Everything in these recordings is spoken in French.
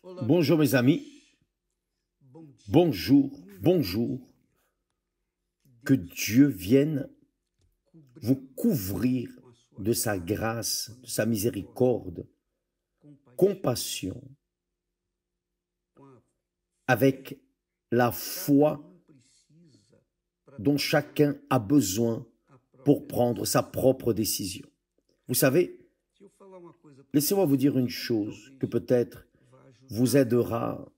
Bonjour mes amis, bonjour, bonjour. Que Dieu vienne vous couvrir de sa grâce, de sa miséricorde, compassion, avec la foi dont chacun a besoin pour prendre sa propre décision. Vous savez, laissez-moi vous dire une chose que peut-être vous aidera.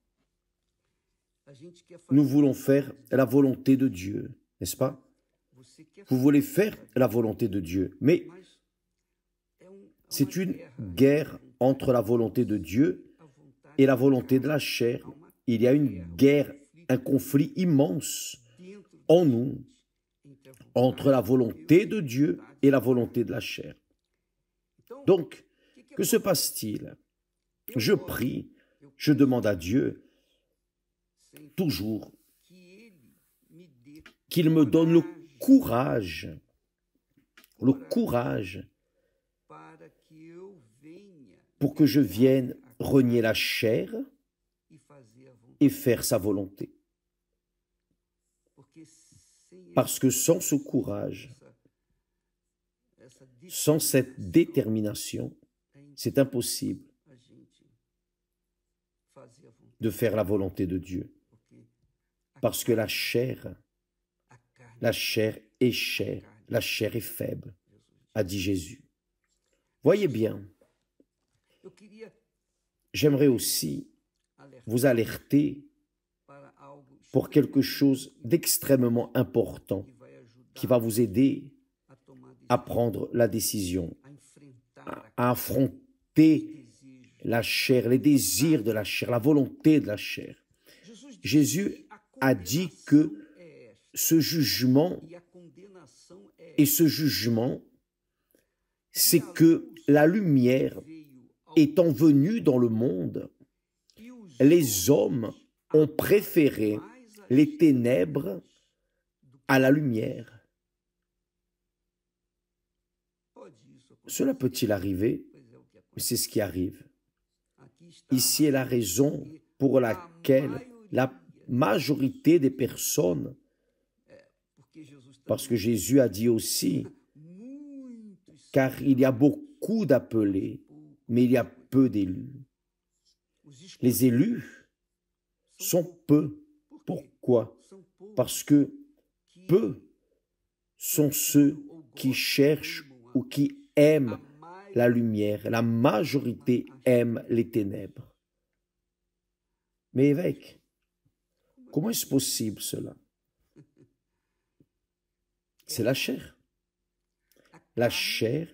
Nous voulons faire la volonté de Dieu, n'est-ce pas? Vous voulez faire la volonté de Dieu, mais c'est une guerre entre la volonté de Dieu et la volonté de la chair. Il y a une guerre, un conflit immense en nous entre la volonté de Dieu et la volonté de la chair. Donc, que se passe-t-il? Je prie, je demande à Dieu toujours qu'il me donne le courage pour que je vienne renier la chair et faire sa volonté. Parce que sans ce courage, sans cette détermination, c'est impossible de faire la volonté de Dieu. Parce que la chair est chair, la chair est faible, a dit Jésus. Voyez bien, j'aimerais aussi vous alerter pour quelque chose d'extrêmement important qui va vous aider à prendre la décision, à affronter la chair, les désirs de la chair, la volonté de la chair. Jésus a dit que ce jugement, c'est que la lumière étant venue dans le monde, les hommes ont préféré les ténèbres à la lumière. Cela peut-il arriver? C'est ce qui arrive. Ici est la raison pour laquelle la majorité des personnes, parce que Jésus a dit aussi, car il y a beaucoup d'appelés, mais il y a peu d'élus. Les élus sont peu. Pourquoi? Parce que peu sont ceux qui cherchent ou qui aiment la lumière. La majorité aime les ténèbres. Mais évêque, comment est-ce possible cela? C'est la chair. La chair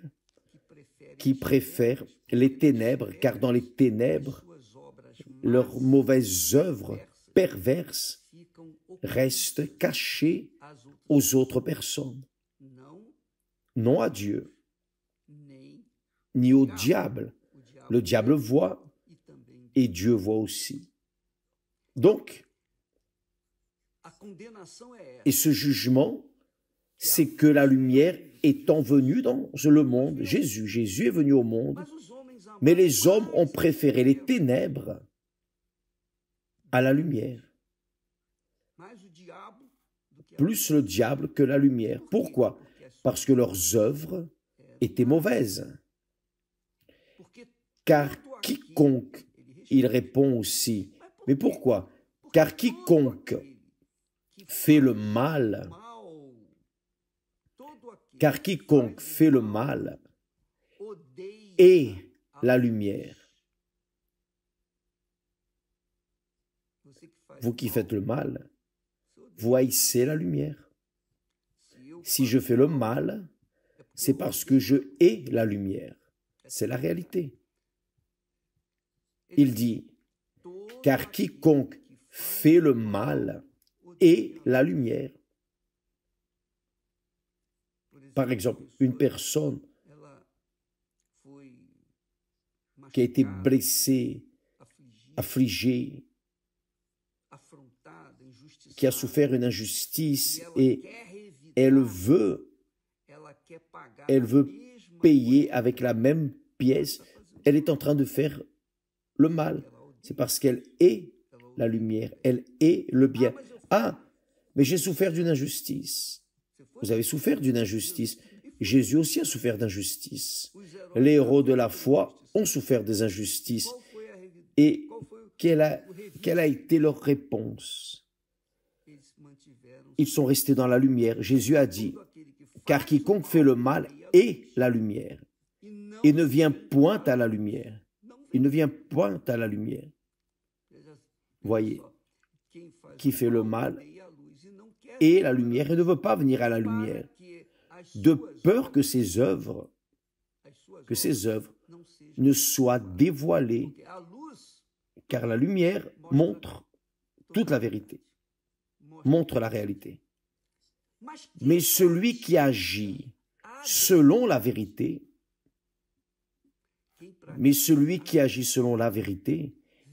qui préfère les ténèbres, car dans les ténèbres, leurs mauvaises œuvres perverses restent cachées aux autres personnes. Non à Dieu, ni au diable. Le diable voit et Dieu voit aussi. Donc, et ce jugement, c'est que la lumière étant venue dans le monde, Jésus est venu au monde, mais les hommes ont préféré les ténèbres à la lumière. Plus le diable que la lumière. Pourquoi? Parce que leurs œuvres étaient mauvaises. Car quiconque, il répond aussi, mais pourquoi? Car quiconque fait le mal, est la lumière. Vous qui faites le mal, vous haïssez la lumière. Si je fais le mal, c'est parce que je hais la lumière. C'est la réalité. Il dit, car quiconque fait le mal hait la lumière. Par exemple, une personne qui a été blessée, affligée, qui a souffert une injustice et elle veut payer avec la même pièce, elle est en train de faire le mal. C'est parce qu'elle est la lumière, elle est le bien. Ah, mais j'ai souffert d'une injustice. Vous avez souffert d'une injustice. Jésus aussi a souffert d'injustice. Les héros de la foi ont souffert des injustices. Et quelle a été leur réponse? Ils sont restés dans la lumière. Jésus a dit, car quiconque fait le mal est la lumière et ne vient point à la lumière. Il ne vient point à la lumière. Voyez, qui fait le mal est la lumière et ne veut pas venir à la lumière, de peur que ses œuvres ne soient dévoilées, car la lumière montre toute la vérité, montre la réalité. Mais celui qui agit selon la vérité,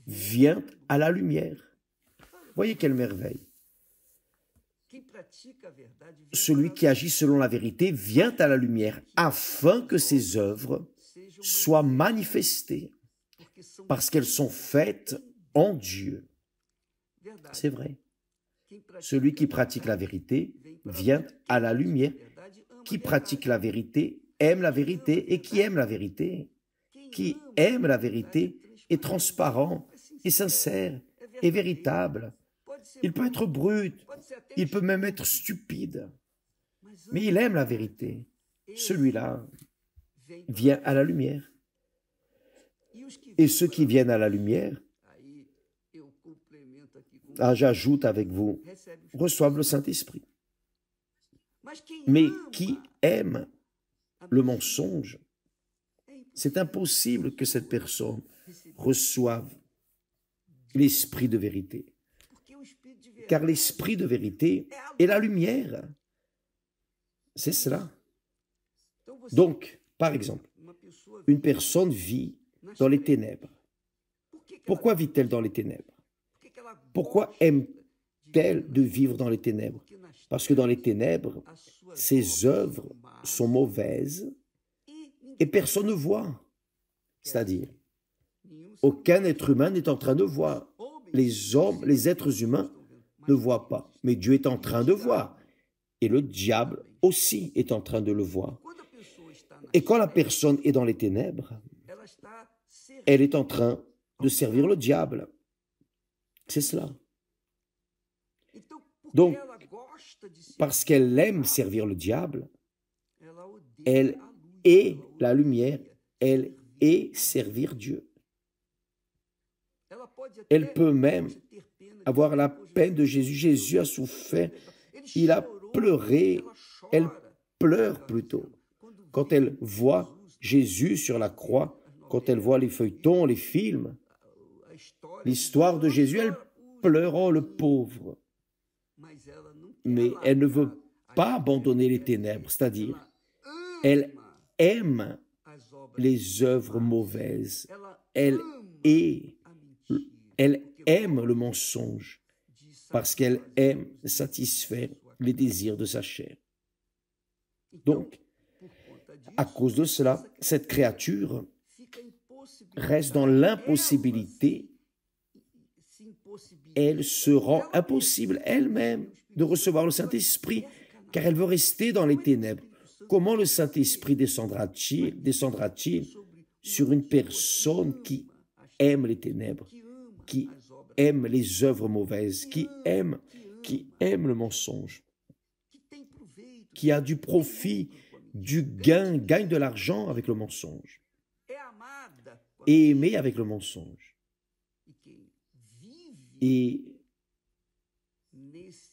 vient à la lumière. Voyez quelle merveille. Celui qui agit selon la vérité vient à la lumière afin que ses œuvres soient manifestées parce qu'elles sont faites en Dieu. C'est vrai. Celui qui pratique la vérité vient à la lumière. Qui pratique la vérité aime la vérité, et qui aime la vérité est transparent, est sincère, est véritable. Il peut être brut, il peut même être stupide, mais il aime la vérité. Celui-là vient à la lumière. Et ceux qui viennent à la lumière, j'ajoute avec vous, reçoivent le Saint-Esprit. Mais qui aime le mensonge, c'est impossible que cette personne reçoive l'esprit de vérité. Car l'esprit de vérité est la lumière. C'est cela. Donc, par exemple, une personne vit dans les ténèbres. Pourquoi vit-elle dans les ténèbres? Pourquoi aime-t-elle de vivre dans les ténèbres? Parce que dans les ténèbres, ses œuvres sont mauvaises et personne ne voit. C'est-à-dire, aucun être humain n'est en train de voir. Les hommes, les êtres humains ne voient pas. Mais Dieu est en train de voir. Et le diable aussi est en train de le voir. Et quand la personne est dans les ténèbres, elle est en train de servir le diable. C'est cela. Donc, parce qu'elle aime servir le diable, elle est la lumière, elle est servir Dieu. Elle peut même avoir la peine de Jésus. Jésus a souffert, il a pleuré, elle pleure plutôt. Quand elle voit Jésus sur la croix, quand elle voit les feuilletons, les films, l'histoire de Jésus, elle pleure, oh le pauvre. Mais elle ne veut pas abandonner les ténèbres, c'est-à-dire, elle aime les œuvres mauvaises, elle aime le mensonge, parce qu'elle aime satisfaire les désirs de sa chair. Donc, à cause de cela, cette créature reste dans l'impossibilité. Elle se rend impossible elle-même de recevoir le Saint-Esprit, car elle veut rester dans les ténèbres. Comment le Saint-Esprit descendra-t-il sur une personne qui aime les ténèbres, qui aime les œuvres mauvaises, qui aime le mensonge, qui a du profit, du gain, gagne de l'argent avec le mensonge, et aimé avec le mensonge, et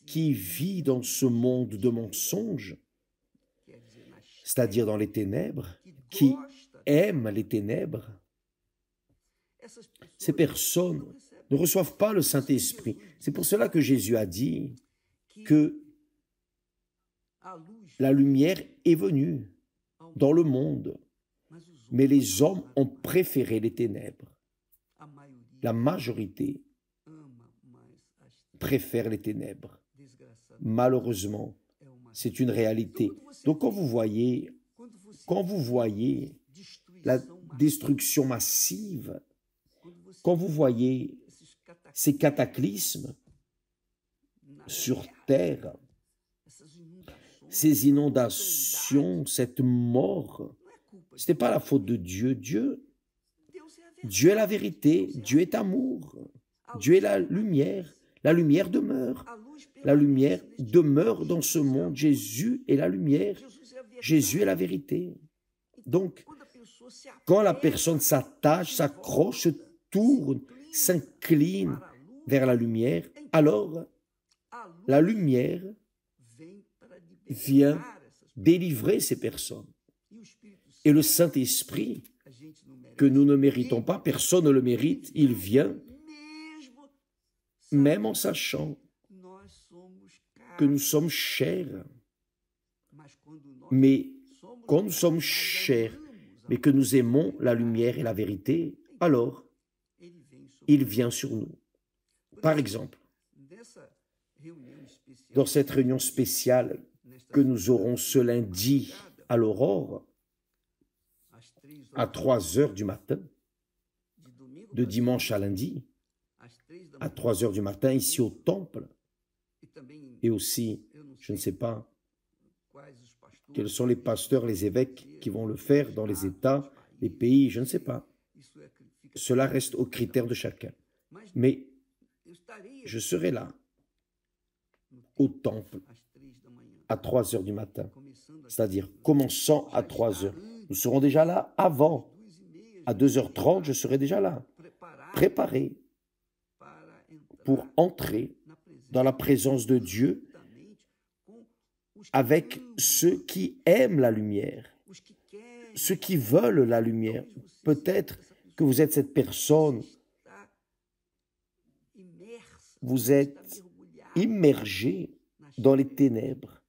qui vit dans ce monde de mensonges, c'est-à-dire dans les ténèbres, qui aime les ténèbres, ces personnes ne reçoivent pas le Saint-Esprit. C'est pour cela que Jésus a dit que la lumière est venue dans le monde, mais les hommes ont préféré les ténèbres. La majorité préfère les ténèbres. Malheureusement, c'est une réalité. Donc quand vous voyez la destruction massive, Quand vous voyez ces cataclysmes sur terre, ces inondations, cette mort, ce n'est pas la faute de Dieu. Dieu est la vérité, Dieu est amour, Dieu est la lumière demeure. La lumière demeure dans ce monde. Jésus est la lumière, Jésus est la vérité. Donc, quand la personne s'attache, s'accroche, se tourne, s'incline vers la lumière, alors la lumière vient délivrer ces personnes. Et le Saint-Esprit, que nous ne méritons pas, personne ne le mérite, il vient, même en sachant que nous sommes chers. Mais quand nous sommes chers, mais que nous aimons la lumière et la vérité, alors il vient sur nous. Par exemple, dans cette réunion spéciale que nous aurons ce lundi à l'aurore, à 3 heures du matin, de dimanche à lundi, à 3 heures du matin, ici au temple, et aussi, je ne sais pas quels sont les pasteurs, les évêques qui vont le faire dans les États, les pays, je ne sais pas. Cela reste au critère de chacun. Mais je serai là, au temple, à 3 heures du matin, c'est-à-dire commençant à 3 heures. Nous serons déjà là avant. À 2h30, je serai déjà là, préparé pour entrer dans la présence de Dieu avec ceux qui aiment la lumière, ceux qui veulent la lumière. Peut-être que vous êtes cette personne, vous êtes immergé dans les ténèbres,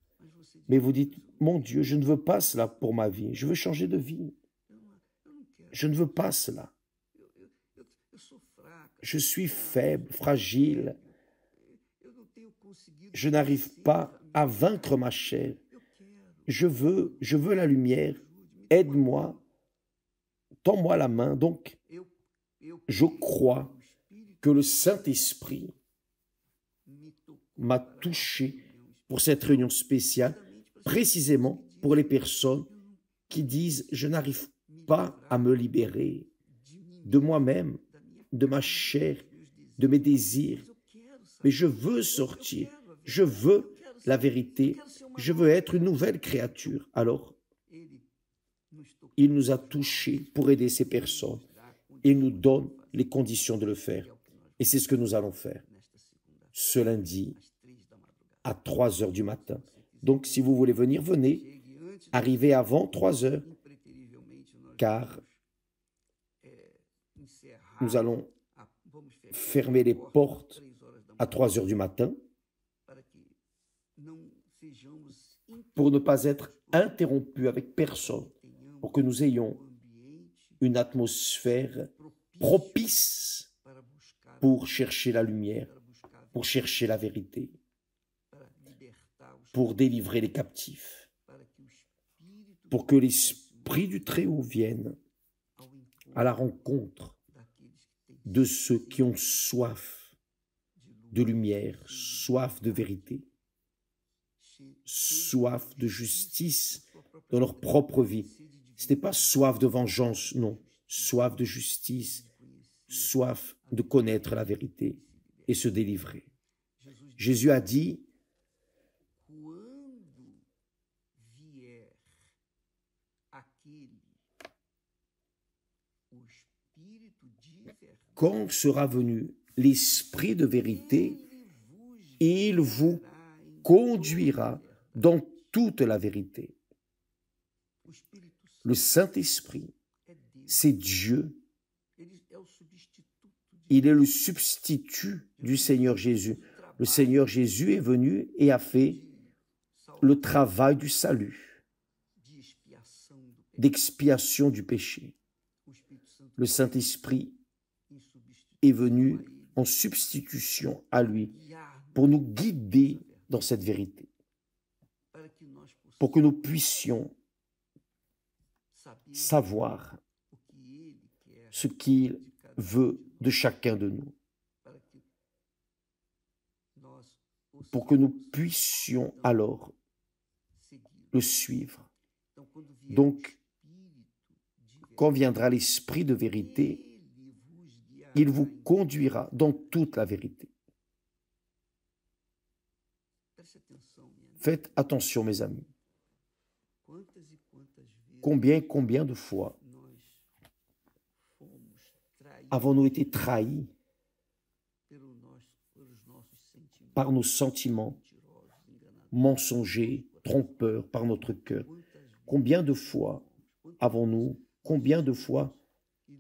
mais vous dites, mon Dieu, je ne veux pas cela pour ma vie, je veux changer de vie. Je ne veux pas cela. Je suis faible, fragile. Je n'arrive pas à vaincre ma chair. Je veux la lumière. Aide-moi. Tends-moi la main. Donc, je crois que le Saint-Esprit m'a touché pour cette réunion spéciale, précisément pour les personnes qui disent « Je n'arrive pas à me libérer de moi-même, de ma chair, de mes désirs, mais je veux sortir, je veux la vérité, je veux être une nouvelle créature. » Alors, il nous a touchés pour aider ces personnes. Il nous donne les conditions de le faire. Et c'est ce que nous allons faire ce lundi à 3 heures du matin. Donc, si vous voulez venir, venez. Arrivez avant 3 heures, car nous allons fermer les portes à 3 heures du matin pour ne pas être interrompus avec personne, pour que nous ayons une atmosphère propice pour chercher la lumière, pour chercher la vérité, pour délivrer les captifs, pour que l'Esprit du Très-Haut vienne à la rencontre de ceux qui ont soif de lumière, soif de vérité, soif de justice dans leur propre vie. Ce n'est pas soif de vengeance, non, soif de justice, soif de connaître la vérité et se délivrer. Jésus a dit, quand sera venu l'Esprit de vérité, il vous conduira dans toute la vérité. Le Saint-Esprit, c'est Dieu. Il est le substitut du Seigneur Jésus. Le Seigneur Jésus est venu et a fait le travail du salut, d'expiation du péché. Le Saint-Esprit est venu en substitution à lui pour nous guider dans cette vérité, pour que nous puissions savoir ce qu'il veut de chacun de nous, pour que nous puissions alors le suivre. Donc, quand viendra l'Esprit de vérité, il vous conduira dans toute la vérité. Faites attention, mes amis. Combien de fois avons-nous été trahis par nos sentiments mensongers, trompeurs, par notre cœur? Combien de fois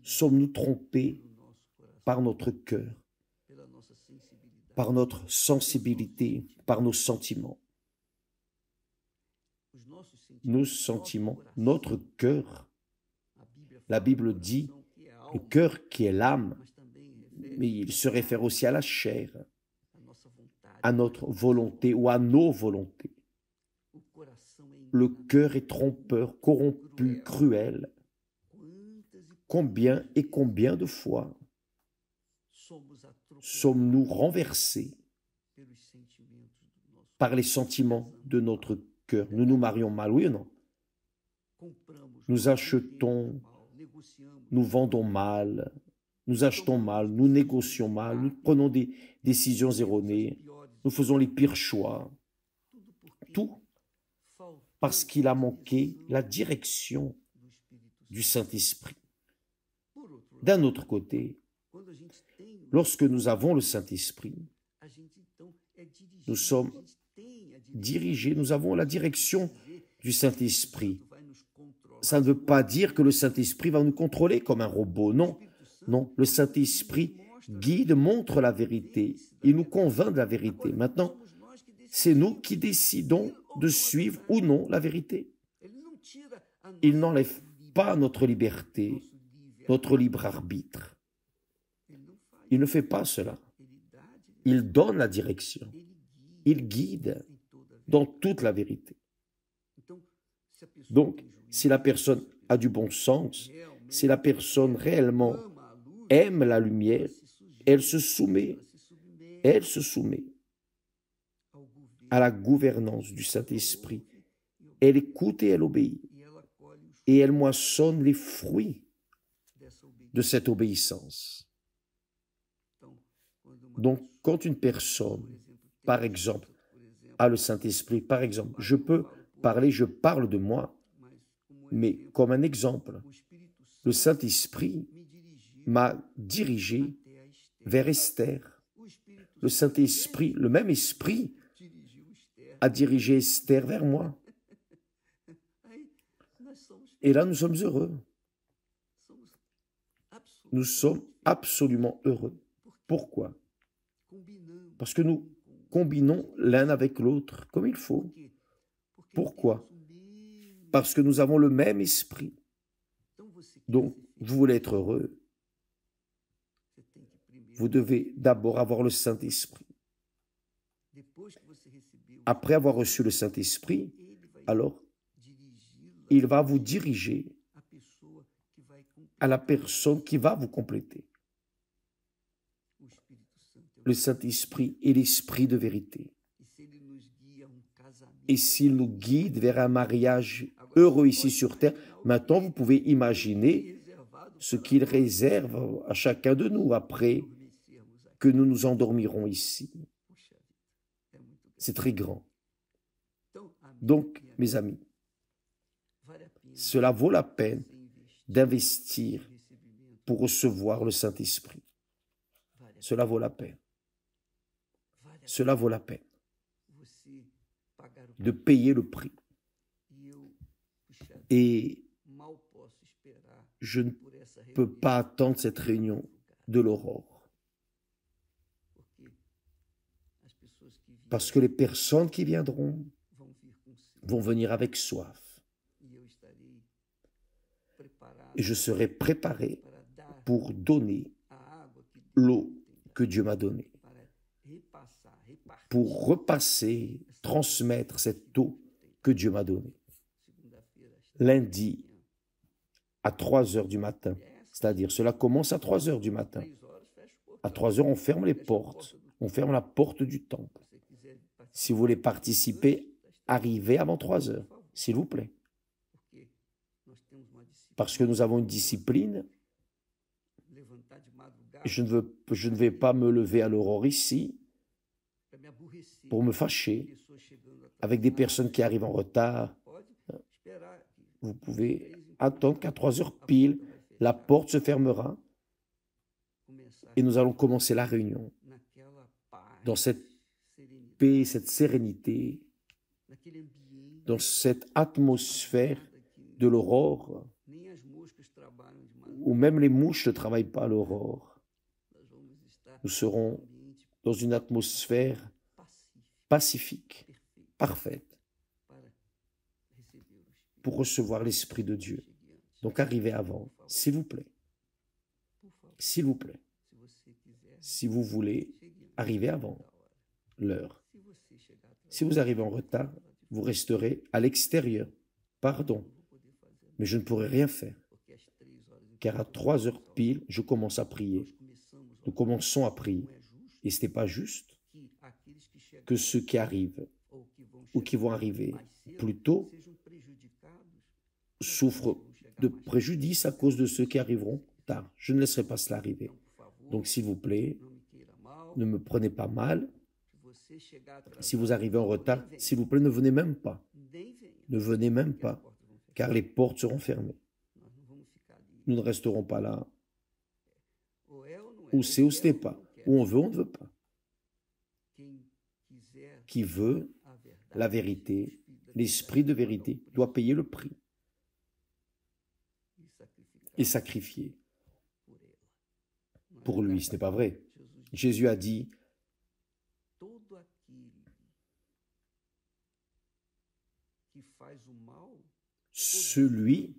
sommes-nous trompés par notre cœur, par notre sensibilité, par nos sentiments? Nos sentiments, notre cœur. La Bible dit le cœur qui est l'âme, mais il se réfère aussi à la chair, à notre volonté ou à nos volontés. Le cœur est trompeur, corrompu, cruel. Combien et combien de fois sommes-nous renversés par les sentiments de notre cœur? Nous nous marions mal, oui ou non? Nous achetons, nous vendons mal, nous achetons mal, nous négocions mal, nous prenons des décisions erronées, nous faisons les pires choix. Tout parce qu'il a manqué la direction du Saint-Esprit. D'un autre côté, lorsque nous avons le Saint-Esprit, nous sommes dirigés, nous avons la direction du Saint-Esprit. Ça ne veut pas dire que le Saint-Esprit va nous contrôler comme un robot, non. Non, le Saint-Esprit guide, montre la vérité, il nous convainc de la vérité. Maintenant, c'est nous qui décidons de suivre ou non la vérité. Il n'enlève pas notre liberté, notre libre arbitre. Il ne fait pas cela. Il donne la direction. Il guide dans toute la vérité. Donc, si la personne a du bon sens, si la personne réellement aime la lumière, elle se soumet à la gouvernance du Saint-Esprit. Elle écoute et elle obéit. Et elle moissonne les fruits de cette obéissance. Donc, quand une personne, par exemple, a le Saint-Esprit, par exemple, je parle de moi, mais comme un exemple, le Saint-Esprit m'a dirigé vers Esther. Le Saint-Esprit, le même esprit, a dirigé Esther vers moi. Et là, nous sommes heureux. Nous sommes absolument heureux. Pourquoi? Parce que nous combinons l'un avec l'autre comme il faut. Pourquoi? Parce que nous avons le même esprit. Donc, vous voulez être heureux, vous devez d'abord avoir le Saint-Esprit. Après avoir reçu le Saint-Esprit, alors, il va vous diriger à la personne qui va vous compléter. Le Saint-Esprit est l'Esprit de vérité. Et s'il nous guide vers un mariage heureux ici sur terre, maintenant vous pouvez imaginer ce qu'il réserve à chacun de nous après que nous nous endormirons ici. C'est très grand. Donc, mes amis, cela vaut la peine d'investir pour recevoir le Saint-Esprit. Cela vaut la peine. Cela vaut la peine de payer le prix. Et je ne peux pas attendre cette réunion de l'aurore. Parce que les personnes qui viendront vont venir avec soif. Et je serai préparé pour donner l'eau que Dieu m'a donnée, pour repasser, transmettre cette eau que Dieu m'a donnée. Lundi, à 3 heures du matin, c'est-à-dire cela commence à 3 heures du matin. À 3 heures, on ferme les portes. On ferme la porte du temple. Si vous voulez participer, arrivez avant 3 heures, s'il vous plaît. Parce que nous avons une discipline. Je ne vais pas me lever à l'aurore ici pour me fâcher avec des personnes qui arrivent en retard. Vous pouvez attendre qu'à 3 heures pile, la porte se fermera et nous allons commencer la réunion dans cette paix, cette sérénité, dans cette atmosphère de l'aurore, où même les mouches ne travaillent pas à l'aurore. Nous serons dans une atmosphère pacifique, parfaite, pour recevoir l'Esprit de Dieu. Donc arrivez avant, s'il vous plaît. S'il vous plaît. Si vous voulez, arrivez avant l'heure. Si vous arrivez en retard, vous resterez à l'extérieur. Pardon, mais je ne pourrai rien faire. Car à 3 heures pile, je commence à prier. Nous commençons à prier. Et ce n'est pas juste que ceux qui arrivent ou qui vont arriver plus tôt souffrent de préjudice à cause de ceux qui arriveront tard. Je ne laisserai pas cela arriver. Donc, s'il vous plaît, ne me prenez pas mal. Si vous arrivez en retard, s'il vous plaît, ne venez même pas. Ne venez même pas, car les portes seront fermées. Nous ne resterons pas là. Ou c'est ou ce n'est pas. Ou on ne veut pas. Qui veut la vérité, l'esprit de vérité, doit payer le prix et sacrifier pour lui. Ce n'est pas vrai. Jésus a dit, celui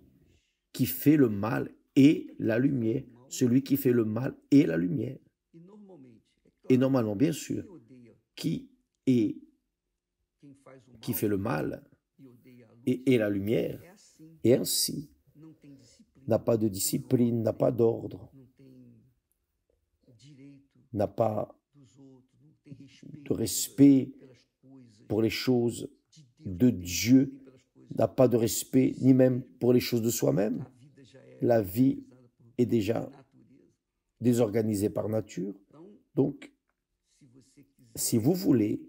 qui fait le mal est la lumière. Celui qui fait le mal est la lumière. Et normalement, bien sûr, qui fait le mal et est la lumière, et ainsi n'a pas de discipline, n'a pas d'ordre, n'a pas de respect pour les choses de Dieu, n'a pas de respect ni même pour les choses de soi-même. La vie est déjà désorganisée par nature. Donc, si vous voulez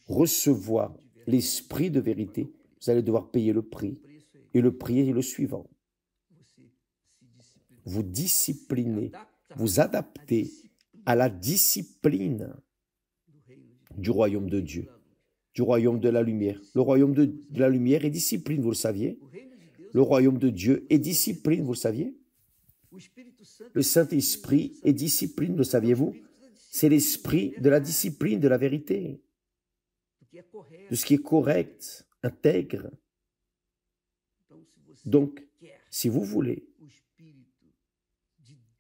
recevoir l'esprit de vérité, vous allez devoir payer le prix. Et le prix est le suivant. Vous disciplinez, vous adaptez à la discipline du royaume de Dieu, du royaume de la lumière. Le royaume de la lumière est discipline, vous le saviez. Le royaume de Dieu est discipline, vous le saviez. Le Saint-Esprit est discipline, le saviez-vous? C'est l'esprit de la discipline, de la vérité, de ce qui est correct, intègre. Donc, si vous voulez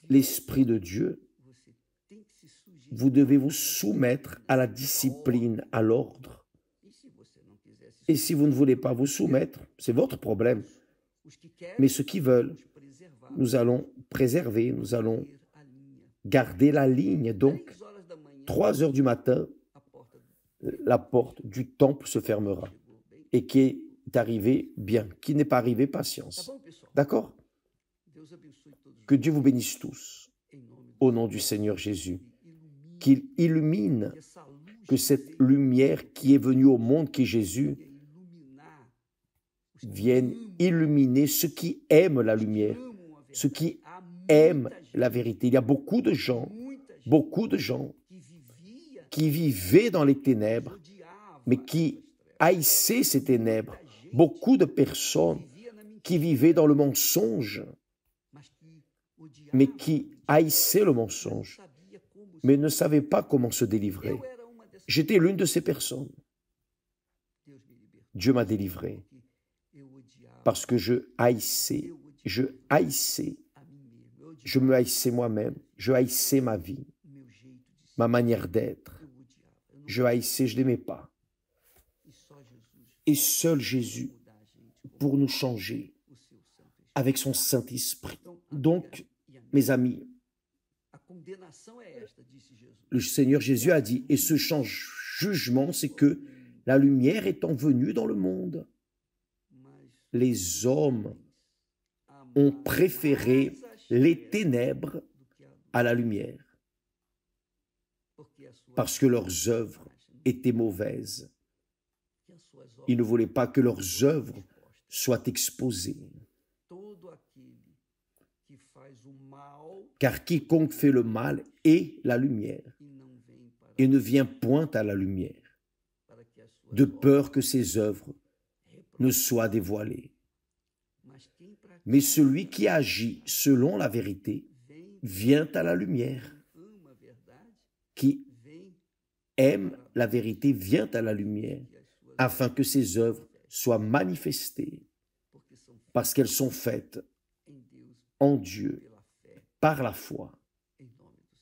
l'esprit de Dieu, vous devez vous soumettre à la discipline, à l'ordre. Et si vous ne voulez pas vous soumettre, c'est votre problème. Mais ceux qui veulent, nous allons préserver, nous allons garder la ligne. Donc, 3 heures du matin, la porte du temple se fermera. Et qui est arrivé, bien. Qui n'est pas arrivé, patience. D'accord? Que Dieu vous bénisse tous. Au nom du Seigneur Jésus. Qu'il illumine, que cette lumière qui est venue au monde, qui est Jésus, vienne illuminer ceux qui aiment la lumière, ceux qui aiment la vérité. Il y a beaucoup de gens qui vivaient dans les ténèbres, mais qui haïssaient ces ténèbres. Beaucoup de personnes qui vivaient dans le mensonge, mais qui haïssaient le mensonge, mais ne savaient pas comment se délivrer. J'étais l'une de ces personnes. Dieu m'a délivré parce que je me haïssais moi-même, je haïssais ma vie, ma manière d'être. Je haïssais, je n'aimais pas. Et seul Jésus pour nous changer avec son Saint-Esprit. Donc, mes amis, Le Seigneur Jésus a dit, et ce jugement, c'est que la lumière étant venue dans le monde, les hommes ont préféré les ténèbres à la lumière, parce que leurs œuvres étaient mauvaises. Ils ne voulaient pas que leurs œuvres soient exposées. Car quiconque fait le mal est la lumière, et ne vient point à la lumière, de peur que ses œuvres ne soient dévoilées. Mais celui qui agit selon la vérité vient à la lumière. Qui aime la vérité vient à la lumière, afin que ses œuvres soient manifestées, parce qu'elles sont faites en Dieu, par la foi,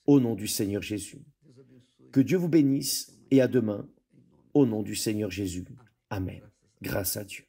au nom du Seigneur Jésus. Que Dieu vous bénisse et à demain, au nom du Seigneur Jésus. Amen. Grâce à Dieu.